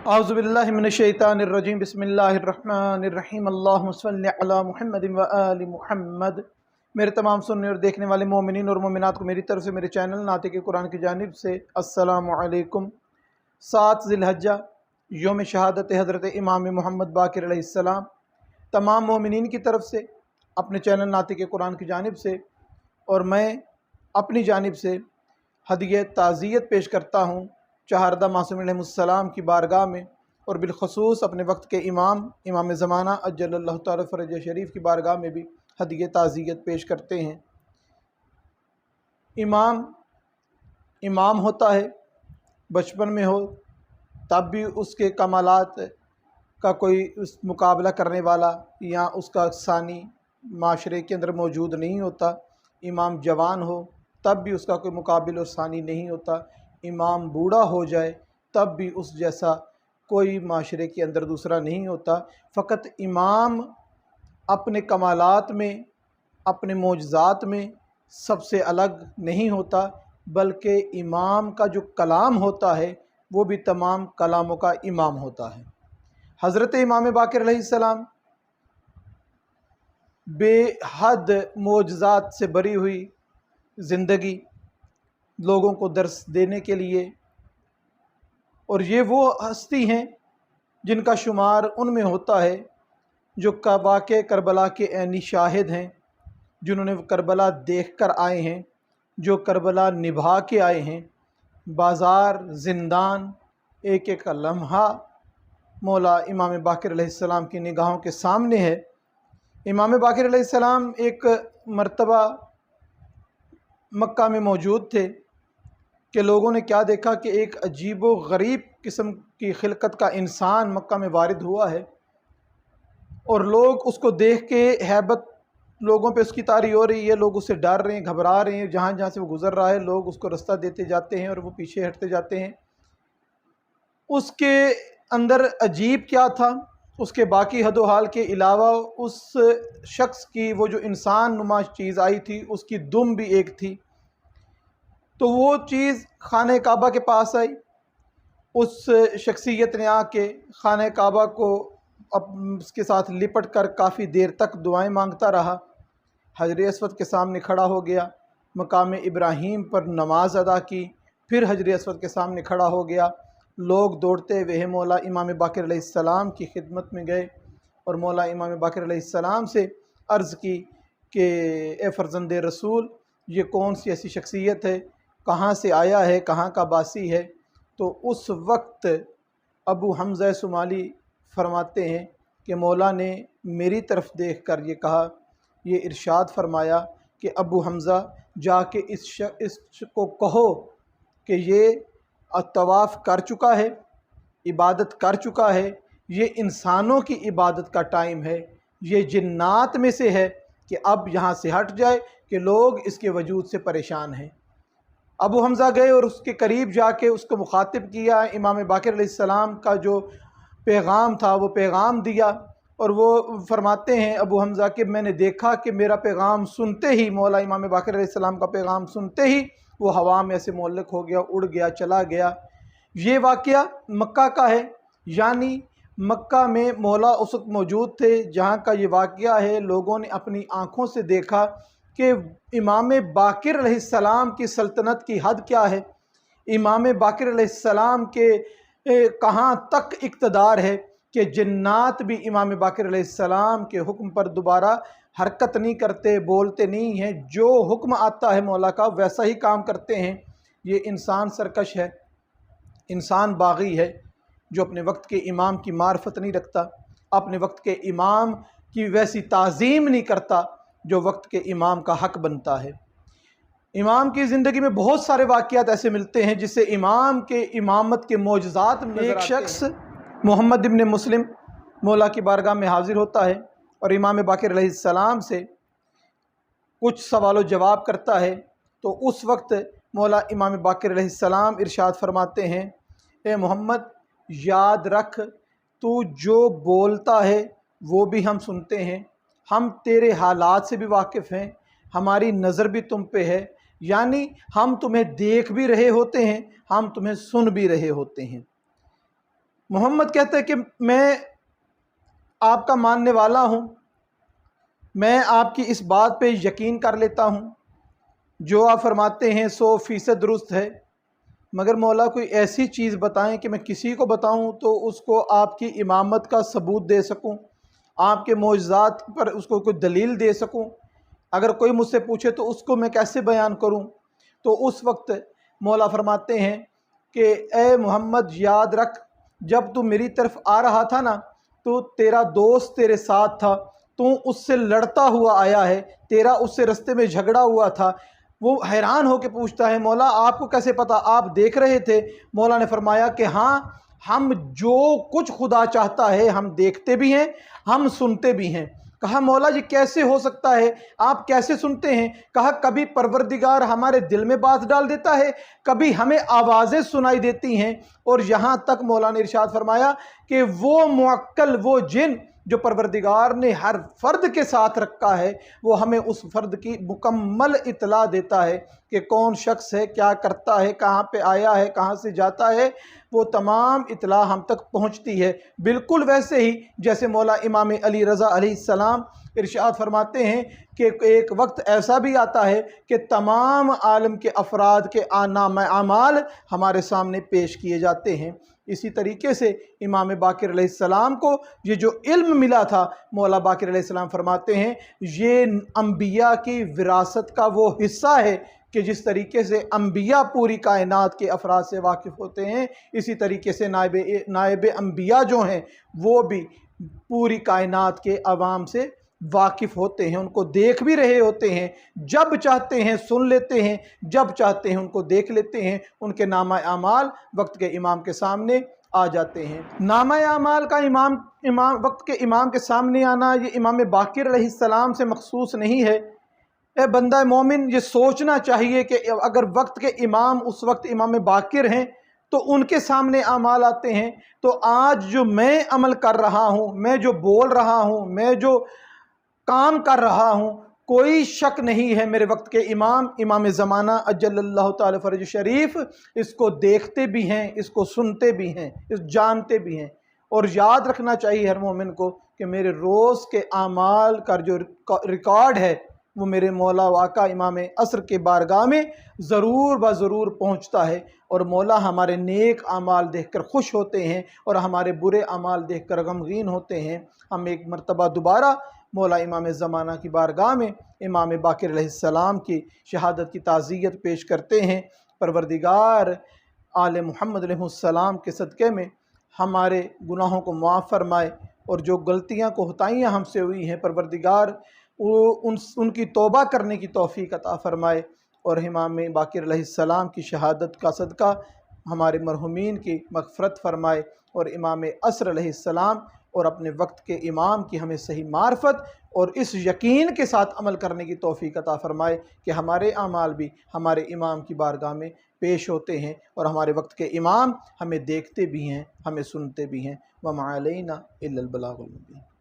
اعوذ باللہ من الشیطان الرجیم بسم اللہ الرحمن الرحیم اللہم صلی علی محمد و آل محمد۔ میرے تمام سننے اور دیکھنے والے مومنین اور مومنات کو میری طرف سے میرے چینل ناطق قرآن کی جانب سے السلام علیکم۔ 7 ذی الحجہ یوم شہادت حضرت امام محمد باقر علیہ السلام، تمام مومنین کی طرف سے، اپنے چینل ناطق قرآن کی جانب سے اور میں اپنی جانب سے ہدیہ تعزیت پیش کرتا ہوں چہاردہ معصوم علیہ السلام کی بارگاہ میں، اور بالخصوص اپنے وقت کے امام زمانہ اجل اللہ تعالی فرج شریف کی بارگاہ میں بھی ہدیہ تعزیت پیش کرتے ہیں۔ امام ہوتا ہے، بچپن میں ہو تب بھی اس کے کمالات کا کوئی اس مقابلہ کرنے والا یا اس کا ثانی معاشرے کے اندر موجود نہیں ہوتا۔ امام جوان ہو تب بھی اس کا کوئی مقابل اور ثانی نہیں ہوتا۔ امام بوڑھا ہو جائے تب بھی اس جیسا کوئی معاشرے کے اندر دوسرا نہیں ہوتا۔ فقط امام اپنے کمالات میں، اپنے معجزات میں سب سے الگ نہیں ہوتا، بلکہ امام کا جو کلام ہوتا ہے وہ بھی تمام کلاموں کا امام ہوتا ہے۔ حضرت امام باقر علیہ السلام بے حد معجزات سے بھری ہوئی زندگی لوگوں کو درس دینے کے لیے، اور یہ وہ ہستی ہیں جن کا شمار ان میں ہوتا ہے جو واقعہ کربلا کے عینی شاہد ہیں، جنہوں نے کربلا دیکھ کر آئے ہیں، جو کربلا نبھا کے آئے ہیں۔ بازار، زندان، ایک ایک لمحہ مولا امام باقر علیہ السلام کی نگاہوں کے سامنے ہے۔ امام باقر علیہ السلام ایک مرتبہ مکہ میں موجود تھے کہ لوگوں نے کیا دیکھا کہ ایک عجیب و غریب قسم کی خلقت کا انسان مکہ میں وارد ہوا ہے، اور لوگ اس کو دیکھ کے ہیبت لوگوں پہ اس کی طاری ہو رہی ہے، لوگ اس سے ڈر رہے ہیں، گھبرا رہے ہیں، جہاں جہاں سے وہ گزر رہا ہے لوگ اس کو رستہ دیتے جاتے ہیں اور وہ پیچھے ہٹتے جاتے ہیں۔ اس کے اندر عجیب کیا تھا؟ اس کے باقی حد و حال کے علاوہ اس شخص کی وہ جو انسان نما چیز آئی تھی اس کی دم بھی ایک تھی۔ تو وہ چیز خانہ کعبہ کے پاس آئی، اس شخصیت نے آ کے خانہ کعبہ کو اس کے ساتھ لپٹ کر کافی دیر تک دعائیں مانگتا رہا، حجر اسود کے سامنے کھڑا ہو گیا، مقام ابراہیم پر نماز ادا کی، پھر حجر اسود کے سامنے کھڑا ہو گیا۔ لوگ دوڑتے ہوئے مولا امام باقر علیہ السلام کی خدمت میں گئے اور مولا امام باقر علیہ السلام سے عرض کی کہ اے فرزند رسول، یہ کون سی ایسی شخصیت ہے، کہاں سے آیا ہے، کہاں کا باسی ہے؟ تو اس وقت ابو حمزہ سمالی فرماتے ہیں کہ مولا نے میری طرف دیکھ کر یہ کہا، یہ ارشاد فرمایا کہ ابو حمزہ جا کے اس کو کہو کہ یہ طواف کر چکا ہے، عبادت کر چکا ہے، یہ انسانوں کی عبادت کا ٹائم ہے، یہ جنات میں سے ہے کہ اب یہاں سے ہٹ جائے کہ لوگ اس کے وجود سے پریشان ہیں۔ ابو حمزہ گئے اور اس کے قریب جا کے اس کو مخاطب کیا، امام باقر علیہ السلام کا جو پیغام تھا وہ پیغام دیا، اور وہ فرماتے ہیں ابو حمزہ کہ میں نے دیکھا کہ میرا پیغام سنتے ہی، مولا امام باقر علیہ السلام کا پیغام سنتے ہی وہ ہوا میں ایسے معلق ہو گیا، اڑ گیا، چلا گیا۔ یہ واقعہ مکہ کا ہے، یعنی مکہ میں مولا اس وقت موجود تھے جہاں کا یہ واقعہ ہے۔ لوگوں نے اپنی آنکھوں سے دیکھا کہ امام باقر علیہ السلام کی سلطنت کی حد کیا ہے، امام باقر علیہ السلام کے کہاں تک اقتدار ہے کہ جنات بھی امام باقر علیہ السلام کے حکم پر دوبارہ حرکت نہیں کرتے، بولتے نہیں ہیں، جو حکم آتا ہے مولا کا ویسا ہی کام کرتے ہیں۔ یہ انسان سرکش ہے، انسان باغی ہے جو اپنے وقت کے امام کی معرفت نہیں رکھتا، اپنے وقت کے امام کی ویسی تعظیم نہیں کرتا جو وقت کے امام کا حق بنتا ہے۔ امام کی زندگی میں بہت سارے واقعات ایسے ملتے ہیں جس سے امام کے امامت کے معجزات نظر آتے ہیں۔ ایک شخص محمد ابن مسلم مولا کی بارگاہ میں حاضر ہوتا ہے اور امام باقر علیہ السلام سے کچھ سوال و جواب کرتا ہے، تو اس وقت مولا امام باقر علیہ السلام ارشاد فرماتے ہیں، اے محمد یاد رکھ، تو جو بولتا ہے وہ بھی ہم سنتے ہیں، ہم تیرے حالات سے بھی واقف ہیں، ہماری نظر بھی تم پہ ہے، یعنی ہم تمہیں دیکھ بھی رہے ہوتے ہیں، ہم تمہیں سن بھی رہے ہوتے ہیں۔ محمد کہتا ہے کہ میں آپ کا ماننے والا ہوں، میں آپ کی اس بات پہ یقین کر لیتا ہوں، جو آپ فرماتے ہیں 100% درست ہے، مگر مولا کوئی ایسی چیز بتائیں کہ میں کسی کو بتاؤں تو اس کو آپ کی امامت کا ثبوت دے سکوں، آپ کے معجزات پر اس کو کوئی دلیل دے سکوں۔ اگر کوئی مجھ سے پوچھے تو اس کو میں کیسے بیان کروں؟ تو اس وقت مولا فرماتے ہیں کہ اے محمد یاد رکھ، جب تو میری طرف آ رہا تھا نا تو تیرا دوست تیرے ساتھ تھا، تو اس سے لڑتا ہوا آیا ہے، تیرا اس سے رستے میں جھگڑا ہوا تھا۔ وہ حیران ہو کے پوچھتا ہے مولا آپ کو کیسے پتا، آپ دیکھ رہے تھے؟ مولا نے فرمایا کہ ہاں، ہم جو کچھ خدا چاہتا ہے ہم دیکھتے بھی ہیں، ہم سنتے بھی ہیں۔ کہا مولا جی کیسے ہو سکتا ہے، آپ کیسے سنتے ہیں؟ کہا کبھی پروردگار ہمارے دل میں بات ڈال دیتا ہے، کبھی ہمیں آوازیں سنائی دیتی ہیں، اور یہاں تک مولا نے ارشاد فرمایا کہ وہ معقل، وہ جن جو پروردگار نے ہر فرد کے ساتھ رکھا ہے، وہ ہمیں اس فرد کی مکمل اطلاع دیتا ہے کہ کون شخص ہے، کیا کرتا ہے، کہاں پہ آیا ہے، کہاں سے جاتا ہے، وہ تمام اطلاع ہم تک پہنچتی ہے۔ بالکل ویسے ہی جیسے مولا امام علی رضا علیہ السلام ارشاد فرماتے ہیں کہ ایک وقت ایسا بھی آتا ہے کہ تمام عالم کے افراد کے نامہ اعمال ہمارے سامنے پیش کیے جاتے ہیں۔ اسی طریقے سے امام باقر علیہ السلام کو یہ جو علم ملا تھا، مولا باقر علیہ السلام فرماتے ہیں یہ انبیاء کی وراثت کا وہ حصہ ہے کہ جس طریقے سے انبیاء پوری کائنات کے افراد سے واقف ہوتے ہیں، اسی طریقے سے نائب انبیاء جو ہیں وہ بھی پوری کائنات کے عوام سے واقف ہوتے ہیں، ان کو دیکھ بھی رہے ہوتے ہیں، جب چاہتے ہیں سن لیتے ہیں، جب چاہتے ہیں ان کو دیکھ لیتے ہیں۔ ان کے نامہ اعمال وقت کے امام کے سامنے آ جاتے ہیں۔ نامہ اعمال کا وقت کے امام کے سامنے آنا یہ امام باقر علیہ السلام سے مخصوص نہیں ہے۔ اے بندہ مومن یہ سوچنا چاہیے کہ اگر وقت کے امام اس وقت امام باقر ہیں تو ان کے سامنے اعمال آتے ہیں، تو آج جو میں عمل کر رہا ہوں، میں جو بول رہا ہوں، میں جو کام کر رہا ہوں، کوئی شک نہیں ہے میرے وقت کے امام زمانہ اجل اللہ تعالی فرج شریف اس کو دیکھتے بھی ہیں، اس کو سنتے بھی ہیں، اس جانتے بھی ہیں۔ اور یاد رکھنا چاہیے ہر مومن کو کہ میرے روز کے اعمال کا جو ریکارڈ ہے وہ میرے مولا و آقا امام عصر کے بارگاہ میں ضرور بضرور پہنچتا ہے، اور مولا ہمارے نیک اعمال دیکھ کر خوش ہوتے ہیں اور ہمارے برے اعمال دیکھ کر غمگین ہوتے ہیں۔ ہم ایک مرتبہ دوبارہ مولا امام زمانہ کی بارگاہ میں امام باقر علیہ السلام کی شہادت کی تعزیت پیش کرتے ہیں۔ پروردگار آل محمد علیہ السلام کے صدقے میں ہمارے گناہوں کو معاف فرمائے، اور جو غلطیاں کوتاہیاں ہم سے ہوئی ہیں پروردگار ان کی توبہ کرنے کی توفیق عطا فرمائے، اور امام باقر علیہ السلام کی شہادت کا صدقہ ہمارے مرحومین کی مغفرت فرمائے، اور امام عصر علیہ السلام اور اپنے وقت کے امام کی ہمیں صحیح معرفت اور اس یقین کے ساتھ عمل کرنے کی توفیق عطا فرمائے کہ ہمارے اعمال بھی ہمارے امام کی بارگاہ میں پیش ہوتے ہیں، اور ہمارے وقت کے امام ہمیں دیکھتے بھی ہیں، ہمیں سنتے بھی ہیں۔ وَمَا عَلَيْنَا إِلَّا الْبَلَاغُ الْمُبِينُ۔